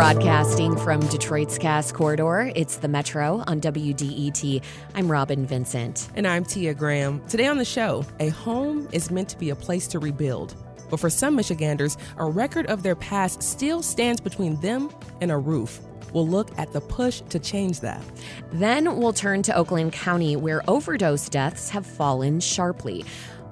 Broadcasting from Detroit's Cass Corridor, it's the Metro on WDET. I'm Robyn Vincent. And I'm Tia Graham. Today on the show, a home is meant to be a place to rebuild. But for some Michiganders, a record of their past still stands between them and a roof. We'll look at the push to change that. Then we'll turn to Oakland County, where overdose deaths have fallen sharply.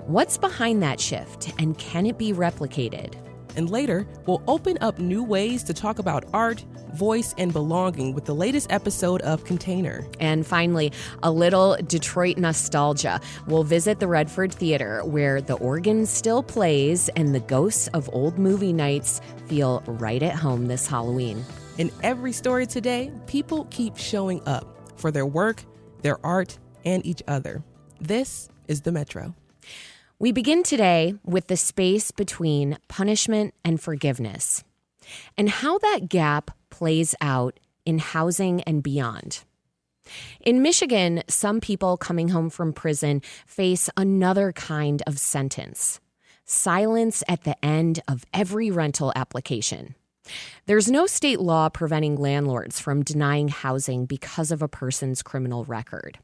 What's behind that shift, and can it be replicated? And later, we'll open up new ways to talk about art, voice, and belonging with the latest episode of Container. And finally, a little Detroit nostalgia. We'll visit the Redford Theater, where the organ still plays and the ghosts of old movie nights feel right at home this Halloween. In every story today, people keep showing up for their work, their art, and each other. This is the Metro. We begin today with the space between punishment and forgiveness, and how that gap plays out in housing and beyond. In Michigan, some people coming home from prison face another kind of sentence: silence at the end of every rental application. There's no state law preventing landlords from denying housing because of a person's criminal record.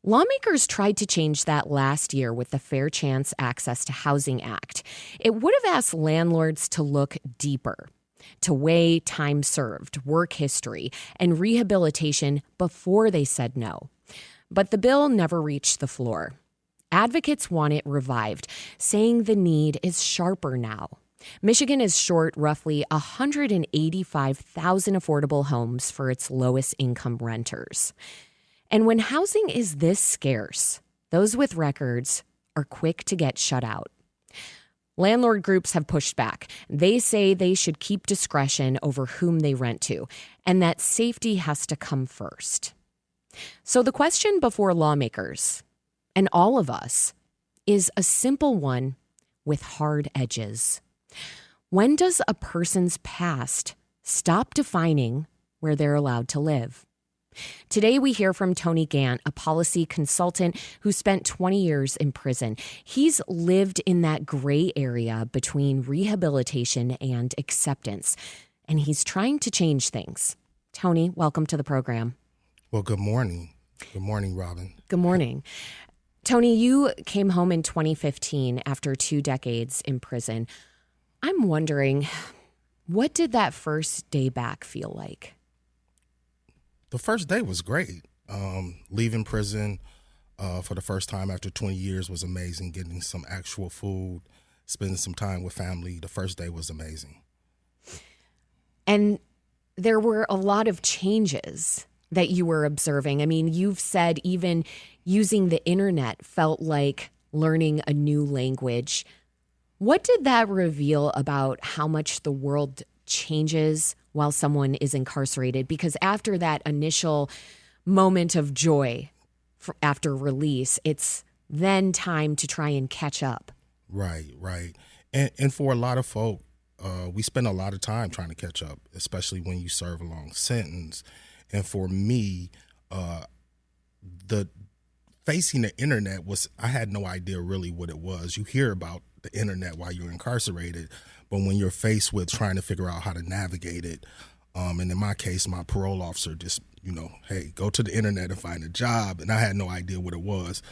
Lawmakers tried to change that last year with the Fair Chance Access to Housing Act. It would have asked landlords to look deeper, to weigh time served, work history, and rehabilitation before they said no. But the bill never reached the floor. Advocates want it revived, saying the need is sharper now. Michigan is short roughly 185,000 affordable homes for its lowest income renters. And when housing is this scarce, those with records are quick to get shut out. Landlord groups have pushed back. They say they should keep discretion over whom they rent to, and that safety has to come first. So the question before lawmakers, and all of us, is a simple one with hard edges. When does a person's past stop defining where they're allowed to live? Today, we hear from Tony Gant, a policy consultant who spent 20 years in prison. He's lived in that gray area between rehabilitation and acceptance, and he's trying to change things. Tony, welcome to the program. Well, good morning. Good morning, Robyn. Good morning. Tony, you came home in 2015 after 2 decades in prison. I'm wondering, what did that first day back feel like? The first day was great. Leaving prison for the first time after 20 years was amazing. Getting some actual food, spending some time with family. The first day was amazing. And there were a lot of changes that you were observing. I mean, you've said even using the internet felt like learning a new language. What did that reveal about how much the world changes while someone is incarcerated? Because after that initial moment of joy after release, it's then time to try and catch up. Right. And for a lot of folk, we spend a lot of time trying to catch up, especially when you serve a long sentence. And for me, the facing the internet I had no idea really what it was. You hear about the internet while you're incarcerated, but when you're faced with trying to figure out how to navigate it, and in my case, my parole officer just, hey, go to the internet and find a job, and I had no idea what it was.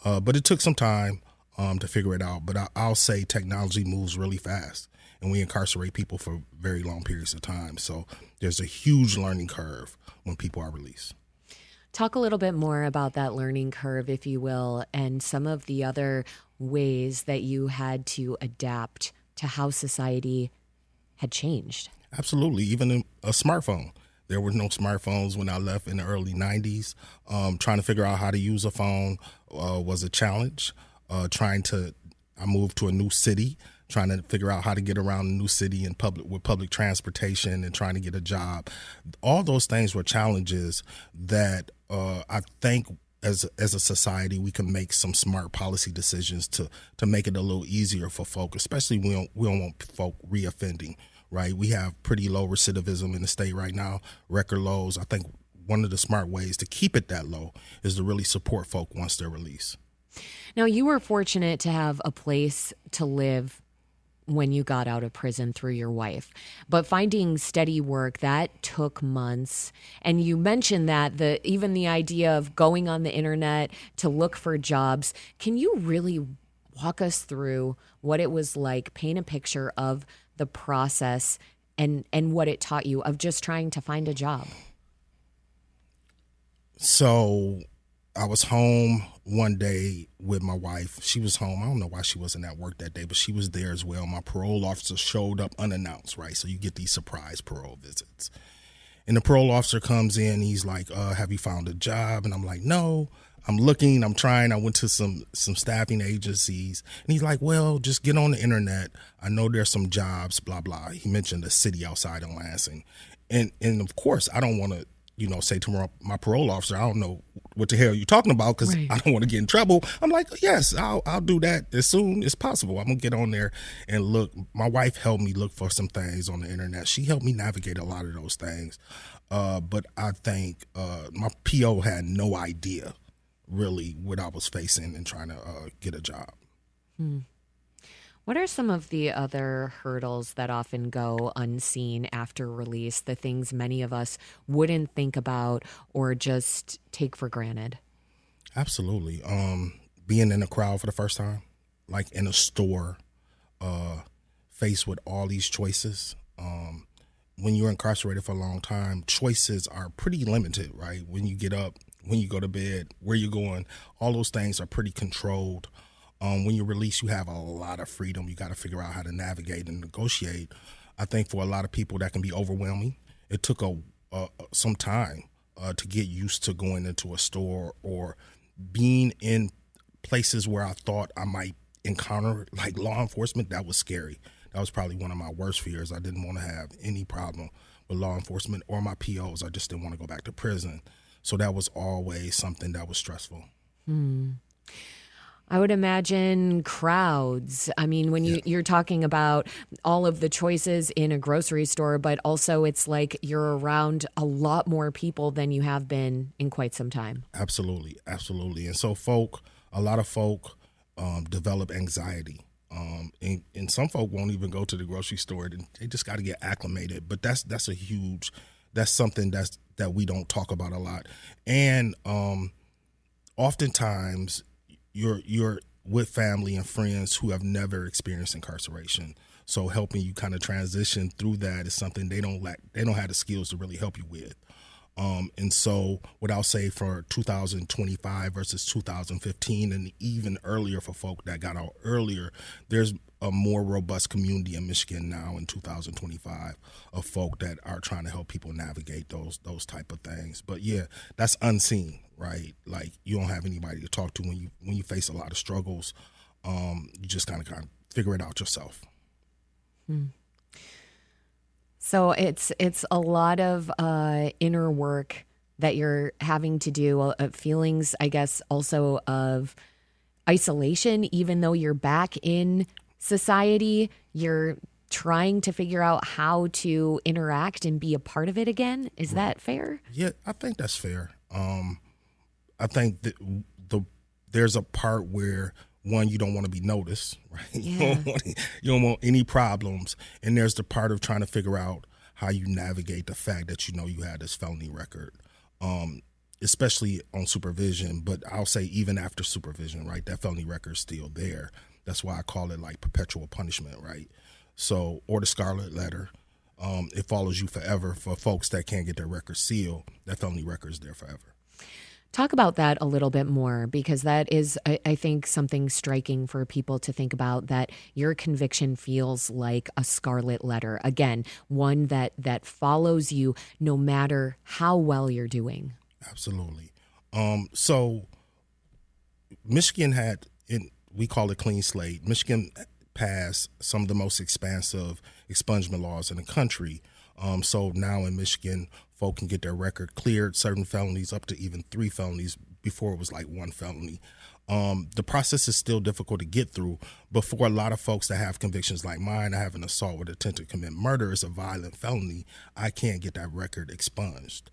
But it took some time to figure it out. But I'll say technology moves really fast, and we incarcerate people for very long periods of time. So there's a huge learning curve when people are released. Talk a little bit more about that learning curve, if you will, and some of the other ways that you had to adapt to how society had changed. Absolutely. Even a smartphone. There were no smartphones when I left in the early 90s. Trying to figure out how to use a phone was a challenge. I moved to a new city, trying to figure out how to get around a new city and with public transportation and trying to get a job. All those things were challenges that I think as a society we can make some smart policy decisions to make it a little easier for folk, especially we don't want folk reoffending, right? We have pretty low recidivism in the state right now, record lows. I think one of the smart ways to keep it that low is to really support folk once they're released. Now, you were fortunate to have a place to live when you got out of prison through your wife. But finding steady work, that took months. And you mentioned that even the idea of going on the internet to look for jobs. Can you really walk us through what it was like, paint a picture of the process and what it taught you of just trying to find a job? So I was home one day with my wife. She was home. I don't know why she wasn't at work that day, but she was there as well. My parole officer showed up unannounced, right? So you get these surprise parole visits. And the parole officer comes in. He's like, have you found a job? And I'm like, no, I'm looking, I'm trying. I went to some staffing agencies. And he's like, well, just get on the internet. I know there's some jobs, blah, blah. He mentioned a city outside of Lansing. And of course, I don't want to, say to my parole officer, I don't know what the hell you're talking about because Right. I don't want to get in trouble. I'm like, yes, I'll do that as soon as possible. I'm going to get on there and look. My wife helped me look for some things on the internet. She helped me navigate a lot of those things. But I think my PO had no idea really what I was facing and trying to get a job. What are some of the other hurdles that often go unseen after release, the things many of us wouldn't think about or just take for granted? Absolutely. Being in a crowd for the first time, like in a store, faced with all these choices. When you're incarcerated for a long time, choices are pretty limited, right? When you get up, when you go to bed, where you're going, all those things are pretty controlled. When you release, you have a lot of freedom. You got to figure out how to navigate and negotiate. I think for a lot of people that can be overwhelming. It took some time to get used to going into a store or being in places where I thought I might encounter like law enforcement. That was scary. That was probably one of my worst fears. I didn't want to have any problem with law enforcement or my POs. I just didn't want to go back to prison. So that was always something that was stressful. I would imagine crowds. I mean, when you're talking about all of the choices in a grocery store, but also it's like you're around a lot more people than you have been in quite some time. Absolutely. And so a lot of folk develop anxiety. And some folk won't even go to the grocery store. They just got to get acclimated. But that's something that we don't talk about a lot. And oftentimes you're with family and friends who have never experienced incarceration. So helping you kind of transition through that is something they don't have the skills to really help you with. And so what I'll say for 2025 versus 2015 and even earlier for folk that got out earlier, there's a more robust community in Michigan now in 2025 of folk that are trying to help people navigate those type of things. But yeah, that's unseen, right? Like you don't have anybody to talk to when you face a lot of struggles. You just kind of figure it out yourself. So it's a lot of inner work that you're having to do, feelings, I guess, also of isolation, even though you're back in society, you're trying to figure out how to interact and be a part of it again. Is that fair? Yeah, I think that's fair. I think that there's a part where one, you don't want to be noticed, right? Yeah. You don't want any problems. And there's the part of trying to figure out how you navigate the fact that you had this felony record, especially on supervision. But I'll say even after supervision, right, that felony record is still there. That's why I call it like perpetual punishment, right? So, or the scarlet letter, it follows you forever. For folks that can't get their record sealed, that felony record is there forever. Talk about that a little bit more, because that is, I think, something striking for people to think about, that your conviction feels like a scarlet letter. Again, one that follows you no matter how well you're doing. Absolutely. So Michigan we call it clean slate. Michigan passed some of the most expansive expungement laws in the country. So now in Michigan, folk can get their record cleared, certain felonies up to even 3 felonies. Before it was like 1 felony. The process is still difficult to get through, but for a lot of folks that have convictions like mine, I have an assault with intent to commit murder. It's a violent felony. I can't get that record expunged.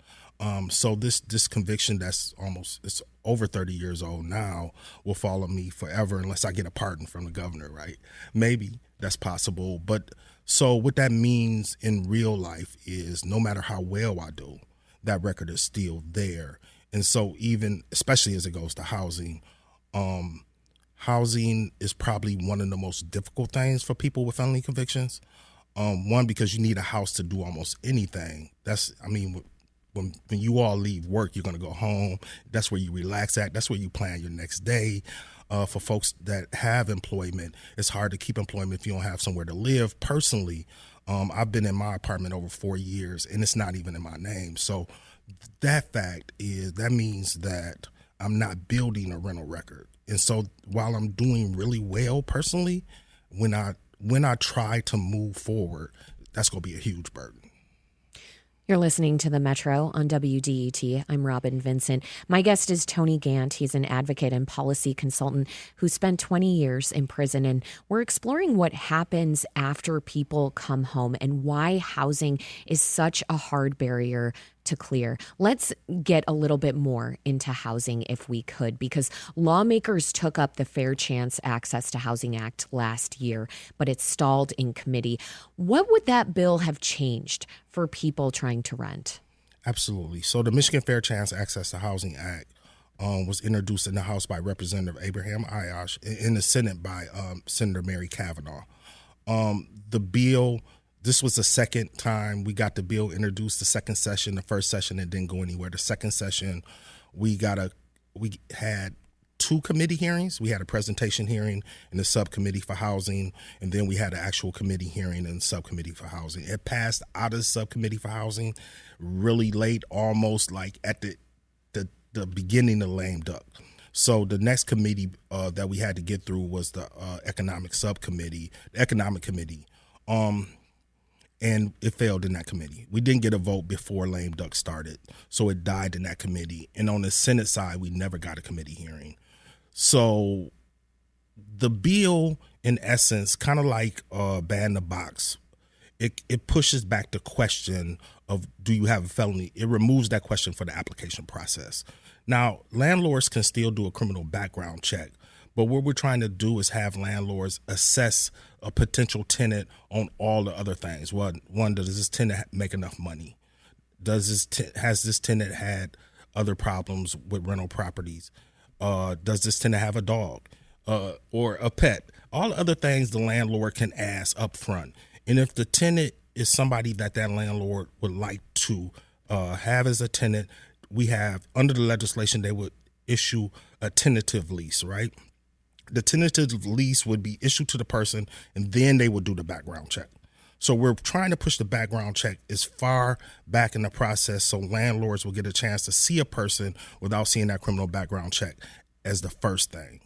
So this conviction it's over 30 years old now will follow me forever unless I get a pardon from the governor, right? Maybe that's possible. But so what that means in real life is no matter how well I do, that record is still there. And so even, especially as it goes to housing, housing is probably one of the most difficult things for people with felony convictions. One, because you need a house to do almost anything. When you all leave work, you're going to go home. That's where you relax at. That's where you plan your next day. For folks that have employment, it's hard to keep employment if you don't have somewhere to live. Personally, I've been in my apartment over 4 years, and it's not even in my name. So that means that I'm not building a rental record. And so while I'm doing really well personally, when I try to move forward, that's going to be a huge burden. You're listening to The Metro on WDET. I'm Robyn Vincent. My guest is Tony Gant. He's an advocate and policy consultant who spent 20 years in prison. And we're exploring what happens after people come home and why housing is such a hard barrier to clear. Let's get a little bit more into housing if we could, because lawmakers took up the Fair Chance Access to Housing Act last year, but it stalled in committee. What would that bill have changed for people trying to rent? Absolutely. So the Michigan Fair Chance Access to Housing Act was introduced in the House by Representative Abraham Ayash, in the Senate by Senator Mary Cavanaugh. The bill, this was the second time we got the bill introduced. The second session, the first session, it didn't go anywhere. The second session, we had 2 committee hearings. We had a presentation hearing in the subcommittee for housing, and then we had an actual committee hearing in the subcommittee for housing. It passed out of the subcommittee for housing really late, almost like at the beginning of lame duck. So the next committee that we had to get through was the economic committee. And it failed in that committee. We didn't get a vote before lame duck started, so it died in that committee. And on the Senate side, we never got a committee hearing. So the bill, in essence, kind of like ban the box, it pushes back the question of, do you have a felony? It removes that question for the application process. Now, landlords can still do a criminal background check, but what we're trying to do is have landlords assess a potential tenant on all the other things. One, does this tenant make enough money? Has this tenant had other problems with rental properties? Does this tenant have a dog or a pet? All the other things the landlord can ask up front. And if the tenant is somebody that landlord would like to have as a tenant, we have, under the legislation, they would issue a tentative lease, right? The tentative lease would be issued to the person, and then they would do the background check. So we're trying to push the background check as far back in the process so landlords will get a chance to see a person without seeing that criminal background check as the first thing.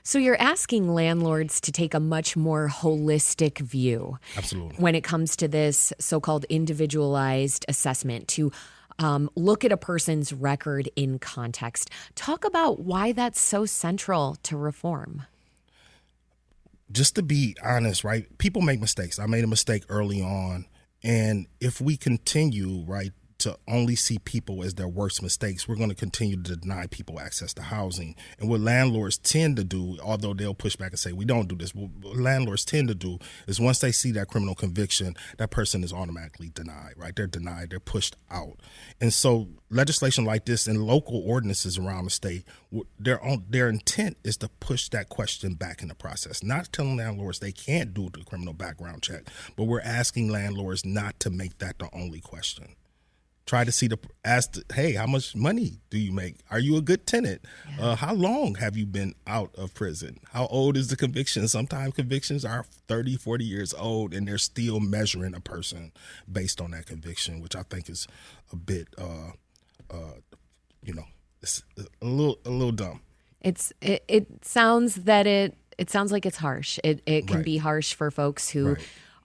So you're asking landlords to take a much more holistic view. Absolutely. When it comes to this so-called individualized assessment, to look at a person's record in context. Talk about why that's so central to reform. Just to be honest, right, people make mistakes. I made a mistake early on. And if we continue, right, to only see people as their worst mistakes, we're going to continue to deny people access to housing. And what landlords tend to do, although they'll push back and say, we don't do this, what landlords tend to do is once they see that criminal conviction, that person is automatically denied, right? They're denied, they're pushed out. And so legislation like this and local ordinances around the state, their intent is to push that question back in the process, not telling landlords they can't do the criminal background check, but we're asking landlords not to make that the only question. Try to hey, how much money do you make? Are you a good tenant? Yeah. How long have you been out of prison? How old is the conviction? Sometimes convictions are 30, 40 years old, and they're still measuring a person based on that conviction, which I think is a bit, it's a little dumb. It sounds like it's harsh. It can be harsh for folks who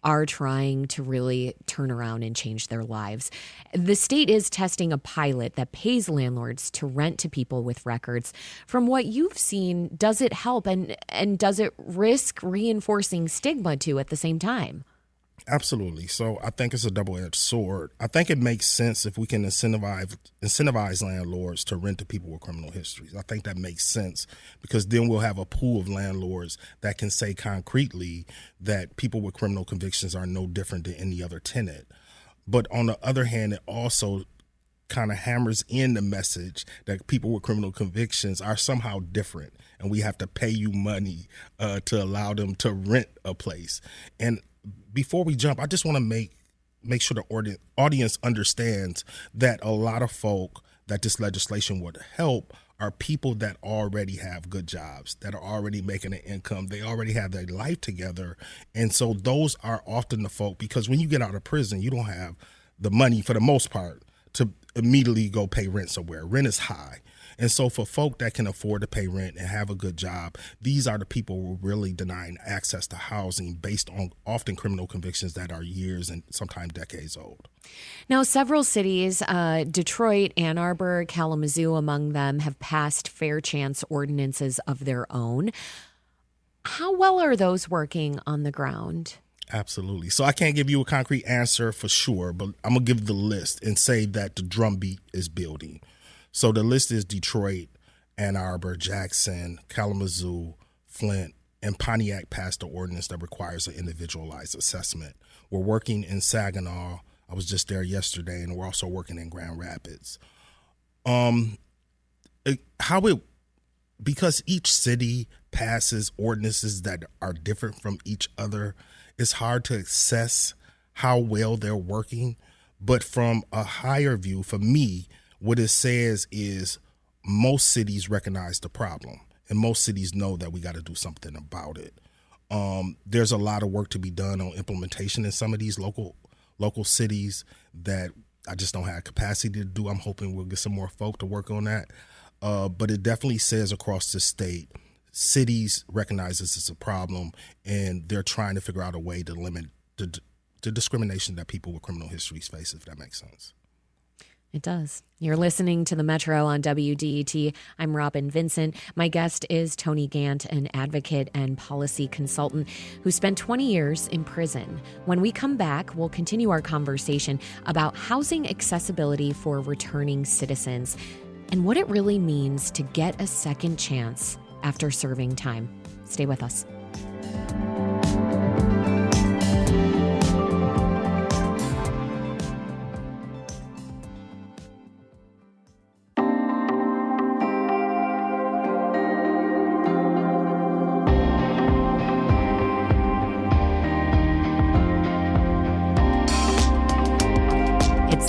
are trying to really turn around and change their lives. The state is testing a pilot that pays landlords to rent to people with records. From what you've seen, does it help and does it risk reinforcing stigma too at the same time? Absolutely. So I think it's a double-edged sword. I think it makes sense if we can incentivize landlords to rent to people with criminal histories. I think that makes sense because then we'll have a pool of landlords that can say concretely that people with criminal convictions are no different than any other tenant. But on the other hand, it also kind of hammers in the message that people with criminal convictions are somehow different and we have to pay you money to allow them to rent a place. And before we jump, I just want to make sure the audience understands that a lot of folk that this legislation would help are people that already have good jobs, that are already making an income. They already have their life together. And so those are often the folk, because when you get out of prison, you don't have the money for the most part to immediately go pay rent somewhere. Rent is high. And so for folk that can afford to pay rent and have a good job, these are the people who are really denying access to housing based on often criminal convictions that are years and sometimes decades old. Now, several cities, Detroit, Ann Arbor, Kalamazoo among them, have passed fair chance ordinances of their own. How well are those working on the ground? Absolutely. So I can't give you a concrete answer for sure, but I'm going to give the list and say that the drumbeat is building. So the list is Detroit, Ann Arbor, Jackson, Kalamazoo, Flint, and Pontiac passed the ordinance that requires an individualized assessment. We're working in Saginaw. I was just there yesterday, and we're also working in Grand Rapids. Because each city passes ordinances that are different from each other, it's hard to assess how well they're working. But from a higher view, for me, what it says is most cities recognize the problem and most cities know that we got to do something about it. There's a lot of work to be done on implementation in some of these local cities that I just don't have capacity to do. I'm hoping we'll get some more folk to work on that. But it definitely says across the state, cities recognize this as a problem and they're trying to figure out a way to limit the discrimination that people with criminal histories face, if that makes sense. It does. You're listening to The Metro on WDET. I'm Robyn Vincent. My guest is Tony Gant, an advocate and policy consultant who spent 20 years in prison. When we come back, we'll continue our conversation about housing accessibility for returning citizens and what it really means to get a second chance after serving time. Stay with us.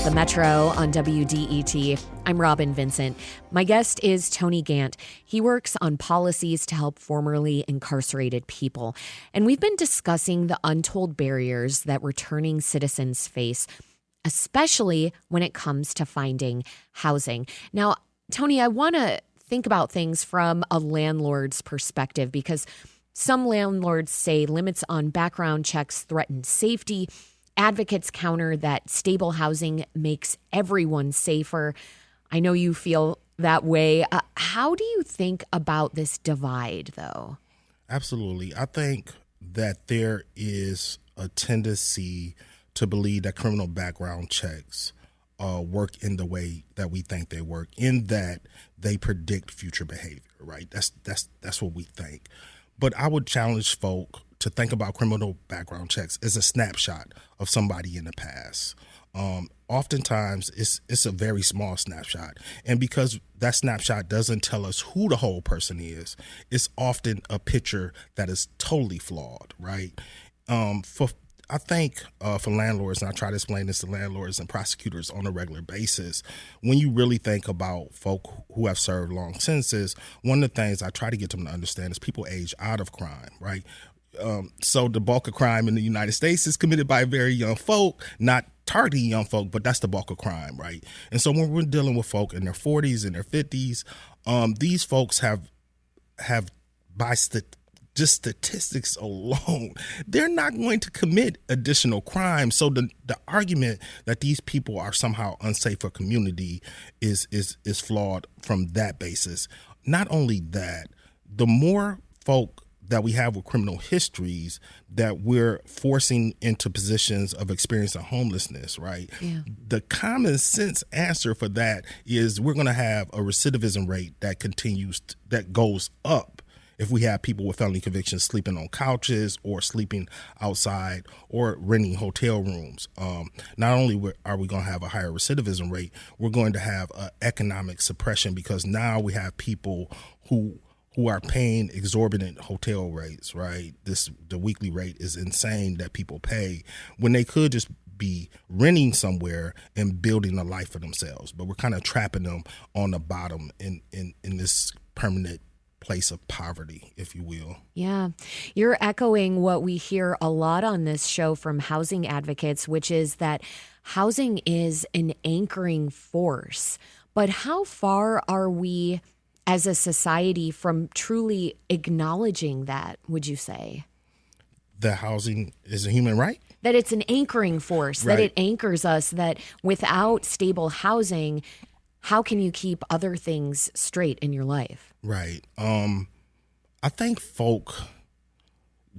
The Metro on WDET. I'm Robyn Vincent. My guest is Tony Gant. He works on policies to help formerly incarcerated people. And we've been discussing the untold barriers that returning citizens face, especially when it comes to finding housing. Now, Tony, I want to think about things from a landlord's perspective because some landlords say limits on background checks threaten safety. Advocates counter that stable housing makes everyone safer. I know you feel that way. How do you think about this divide, though? Absolutely. I think that there is a tendency to believe that criminal background checks work in the way that we think they work, in that they predict future behavior, right? That's what we think. But I would challenge folk to think about criminal background checks as a snapshot of somebody in the past. Oftentimes, it's a very small snapshot. And because that snapshot doesn't tell us who the whole person is, it's often a picture that is totally flawed, right? I think for landlords, and I try to explain this to landlords and prosecutors on a regular basis, when you really think about folk who have served long sentences, one of the things I try to get them to understand is people age out of crime, right? So the bulk of crime in the United States is committed by very young folk, not targeting young folk, but that's the bulk of crime, right? And so when we're dealing with folk in their 40s and their 50s, these folks have by just statistics alone, they're not going to commit additional crime. So the argument that these people are somehow unsafe for community is flawed from that basis. Not only that, the more folk that we have with criminal histories that we're forcing into positions of experiencing homelessness, right? Yeah. The common sense answer for that is we're going to have a recidivism rate that that goes up if we have people with felony convictions sleeping on couches or sleeping outside or renting hotel rooms. Not only are we going to have a higher recidivism rate, we're going to have economic suppression because now we have people who are paying exorbitant hotel rates, right? The weekly rate is insane that people pay when they could just be renting somewhere and building a life for themselves. But we're kind of trapping them on the bottom in this permanent place of poverty, if you will. Yeah. You're echoing what we hear a lot on this show from housing advocates, which is that housing is an anchoring force. But how far are we as a society from truly acknowledging that, would you say? That housing is a human right? That it's an anchoring force, Right. that it anchors us, that without stable housing, how can you keep other things straight in your life? Right. I think folk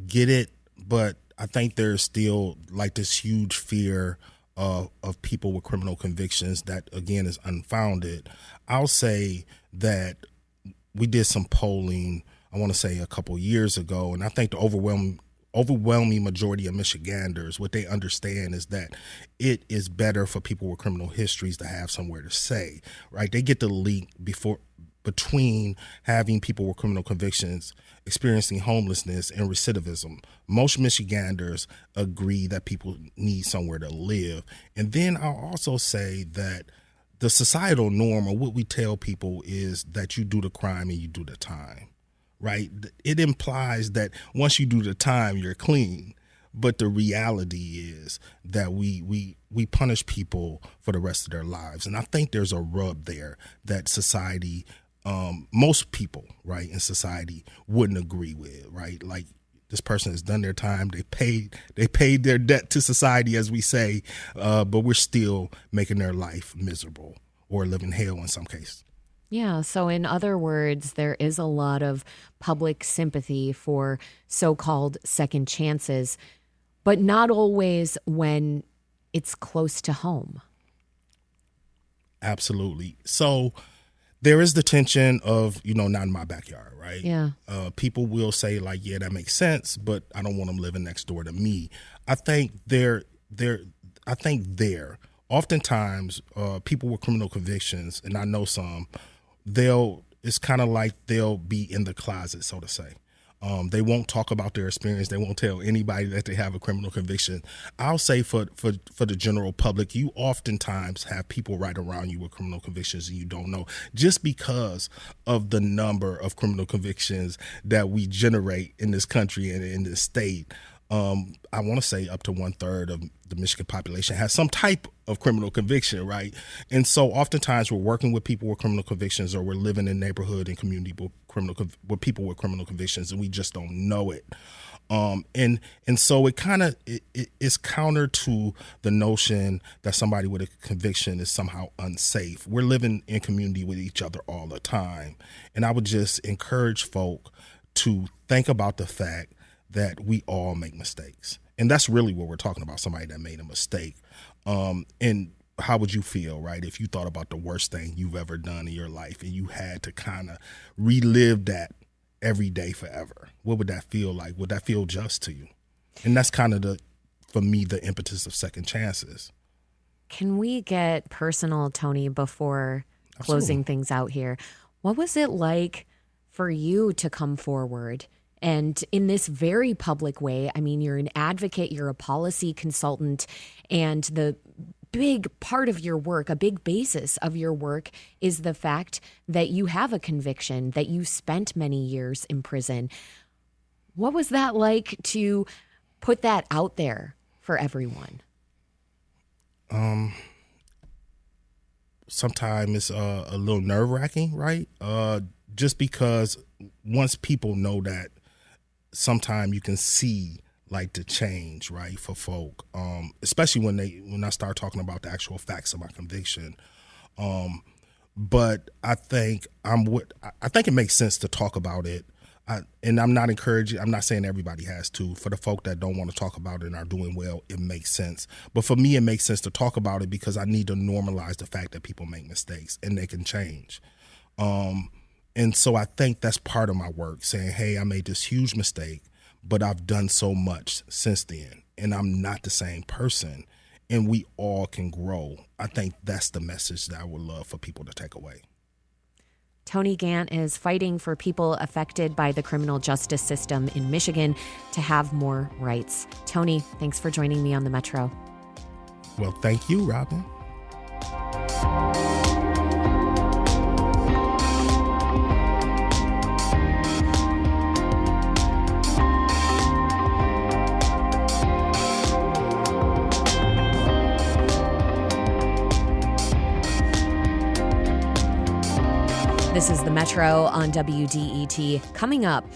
get it, but I think there's still like this huge fear of people with criminal convictions that, again, is unfounded. I'll say that we did some polling, I want to say a couple years ago, and I think the overwhelming majority of Michiganders, what they understand is that it is better for people with criminal histories to have somewhere to stay, right? They get the link between having people with criminal convictions experiencing homelessness and recidivism. Most Michiganders agree that people need somewhere to live. And then I'll also say that the societal norm, or what we tell people, is that you do the crime and you do the time, right? It implies that once you do the time, you're clean. But the reality is that we punish people for the rest of their lives. And I think there's a rub there that society, most people, right, in society wouldn't agree with, right? Like, this person has done their time. They paid their debt to society, as we say, but we're still making their life miserable or living hell in some cases. Yeah. So in other words, there is a lot of public sympathy for so-called second chances, but not always when it's close to home. Absolutely. So there is the tension of, not in my backyard, right? Yeah. People will say, like, yeah, that makes sense, but I don't want them living next door to me. I think oftentimes people with criminal convictions, and I know some, it's kind of like they'll be in the closet, so to say. They won't talk about their experience. They won't tell anybody that they have a criminal conviction. I'll say for the general public, you oftentimes have people right around you with criminal convictions and you don't know, just because of the number of criminal convictions that we generate in this country and in this state. I want to say up to 1/3 of the Michigan population has some type of criminal conviction, right? And so oftentimes we're working with people with criminal convictions, or we're living in neighborhood and community with people with criminal convictions, and we just don't know it. And so it's counter to the notion that somebody with a conviction is somehow unsafe. We're living in community with each other all the time. And I would just encourage folk to think about the fact that we all make mistakes. And that's really what we're talking about, somebody that made a mistake. And how would you feel, right, if you thought about the worst thing you've ever done in your life and you had to kind of relive that every day forever? What would that feel like? Would that feel just to you? And that's kind of for me, the impetus of second chances. Can we get personal, Tony, before closing things out here? What was it like for you to come forward and in this very public way? I mean, you're an advocate, you're a policy consultant, and the big part of your work, a big basis of your work, is the fact that you have a conviction, that you spent many years in prison. What was that like to put that out there for everyone? Sometimes it's a little nerve-wracking, right? Just because once people know that, sometimes you can see like the change, right, for folk, especially when I start talking about the actual facts of my conviction. But I think it makes sense to talk about it. And I'm not encouraging, I'm not saying everybody has to. For the folk that don't want to talk about it and are doing well, it makes sense. But for me, it makes sense to talk about it because I need to normalize the fact that people make mistakes and they can change. And so I think that's part of my work, saying, hey, I made this huge mistake, but I've done so much since then, and I'm not the same person, and we all can grow. I think that's the message that I would love for people to take away. Tony Gant is fighting for people affected by the criminal justice system in Michigan to have more rights. Tony, thanks for joining me on the Metro. Well, thank you, Robyn. This is the Metro on WDET. Coming up,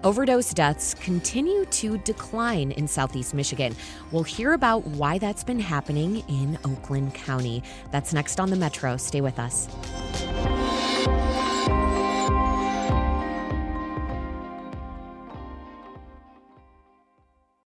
overdose deaths continue to decline in Southeast Michigan. We'll hear about why that's been happening in Oakland County. That's next on the Metro. Stay with us.